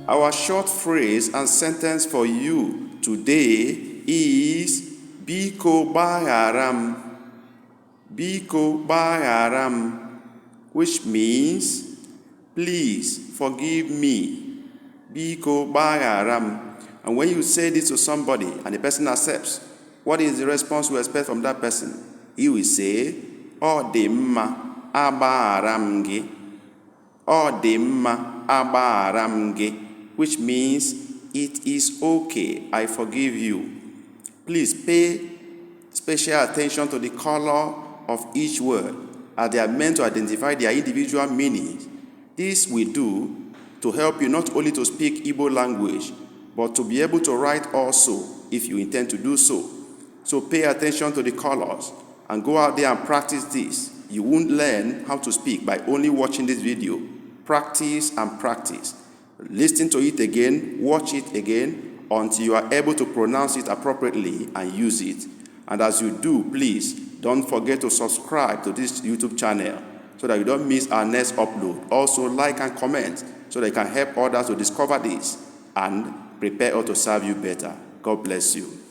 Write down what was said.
Our short phrase and sentence for you today is Biko Bayaram. Biko Bayaram, which means please forgive me. Biko Bayaram. And when you say this to somebody and the person accepts, what is the response you expect from that person? He will say, Odimma abaramgi. Odimma abaramgi. Which means, it is okay, I forgive you. Please pay special attention to the color of each word, as they are meant to identify their individual meanings. This we do to help you not only to speak Igbo language, but to be able to write also, if you intend to do so. So pay attention to the colors and go out there and practice this. You won't learn how to speak by only watching this video. Practice and practice. Listen to it again, watch it again, until you are able to pronounce it appropriately and use it. And as you do, please don't forget to subscribe to this YouTube channel so that you don't miss our next upload. Also, like and comment so that you can help others to discover this and prepare us to serve you better. God bless you.